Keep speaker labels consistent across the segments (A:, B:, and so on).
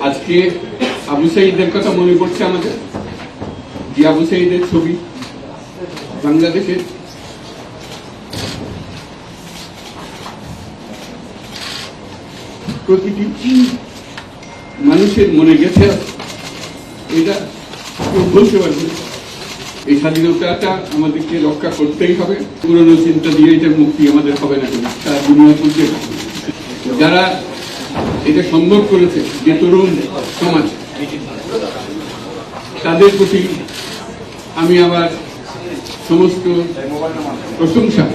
A: আজকে আবু সাঈদের কথা মনে পড়ছে আমাদের, যে আবু সাঈদের ছবি বাংলাদেশের প্রতিটি মানুষের মনে গেছে আছে, এটা কেউ বলতে পারবে না। এই স্বাধীনতাটা আমাদেরকে রক্ষা করতেই হবে। পুরনো চিন্তা দিয়ে এটার মুক্তি আমাদের হবে না কেন, তারা দুনিয়া চলতে যারা এটা সম্ভব করেছে, যে তরুণ সমাজ, তাদের প্রতি আমি আমার সমস্ত প্রশংসা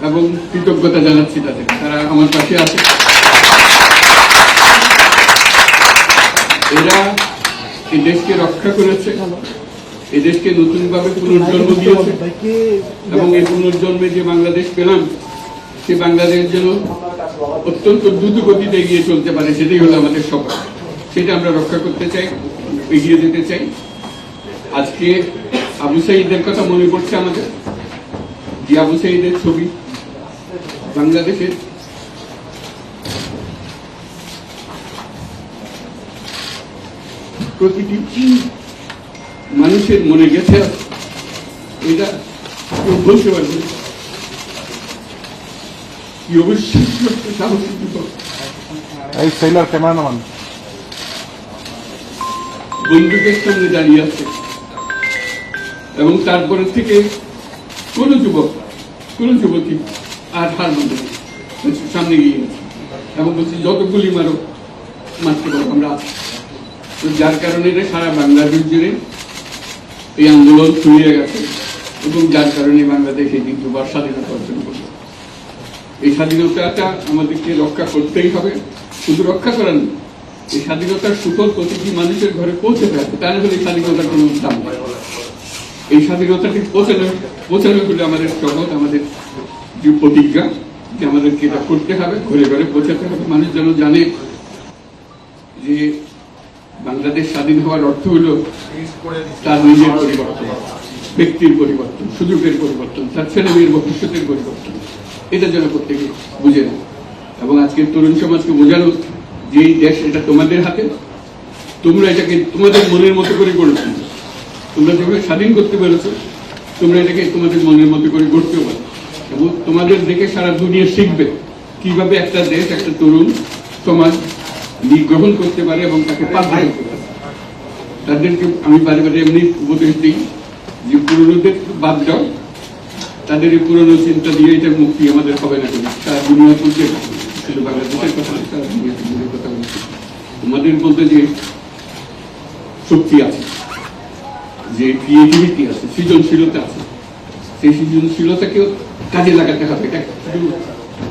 A: এবং কৃতজ্ঞতা জানাচ্ছি তাদের। তারা আমার পাশে আছে। এরা এই দেশকে রক্ষা করেছে, এই দেশকে নতুনভাবে পুনর্জন্ম দিয়েছে এবং এই পুনর্জন্মে যে বাংলাদেশ পেলাম, সে বাংলাদেশ যেন অত্যন্ত দ্রুত গতিতে এগিয়ে চলতে পারে, সেটাই হলো আমাদের স্বপ্ন। সেটা আমরা রক্ষা করতে চাই, এগিয়ে যেতে চাই। আজকে আবু সাঈদের কথা মনে পড়ছে আমাদের, যে আবু সাঈদের ছবি বাংলাদেশের প্রতিটি মানুষের মনে গেছে আছে, এটা কেউ বলতে পারবে না। কি অবিশ্বাস্য একটা সাহসী যুবক, বন্দুকের সামনে দাঁড়িয়ে আছে এবং তারপরে থেকে কোন যুবক, কোন যুবতী আর হার মানবে না, সামনে গিয়ে গেছে এবং বলছি যতগুলি মারো মারতে পারো, আমরা আছি। তো যার কারণে সারা বাংলাদেশ জুড়ে এই আন্দোলন ছড়িয়ে গেছে এবং যার কারণে বাংলাদেশ এই কিন্তু স্বাধীনতা অর্জন করল। এই স্বাধীনতাটা আমাদেরকে রক্ষা করতেই হবে। শুধু রক্ষা করার নয়, এই স্বাধীনতার সুফল প্রতিটি মানুষের ঘরে পৌঁছতে হবে, তা না হলে স্বাধীনতার কোনো দাম নেই। এই স্বাধীনতাকে পৌঁছানো হলে আমাদের শপথ, আমাদের যে প্রতিজ্ঞা, যে আমাদেরকে এটা করতে হবে, ঘরে ঘরে পৌঁছাতে হবে। মানুষ যেন জানে যে বাংলাদেশ স্বাধীন হওয়ার অর্থ হল তার নিজের পরিবর্তন, ব্যক্তির পরিবর্তন, সুযোগের পরিবর্তন, তার ছেলে মেয়ের ভবিষ্যতের পরিবর্তন। এটা যেন প্রত্যেকে বুঝে নেয় এবং আজকের তরুণ সমাজকে বোঝানো যে এই দেশ এটা তোমাদের হাতে, তোমরা এটাকে তোমাদের মনের মতো করে গড়েছো। তোমরা যেভাবে স্বাধীন করতে পেরেছো, তোমরা এটাকে তোমাদের মনের মতো করে গড়তেও পারো এবং তোমাদের দেখে সারা দুনিয়া শিখবে কিভাবে একটা দেশ, একটা তরুণ সমাজ গ্রহণ করতে পারে এবং তাকে বাধ্য করতে পারে। তাদেরকে আমি বারে বারে এমনি উপদেশ দিই যে পুরনোদের বাদ দাও, তাদের এই পুরনো চিন্তা দিয়ে এটার মুক্তি আমাদের হবে না কেন, তারা দুনিয়া চলতে শুধু বাংলাদেশের কথা নয়, তারা দুনিয়ার কথা বলছে। তোমাদের মধ্যে যে শক্তি আছে, যে ক্রিয়েটিভিটি আছে, সৃজনশীলতা আছে, সেই সৃজনশীলতাকেও কাজে লাগাতে হবে। এটা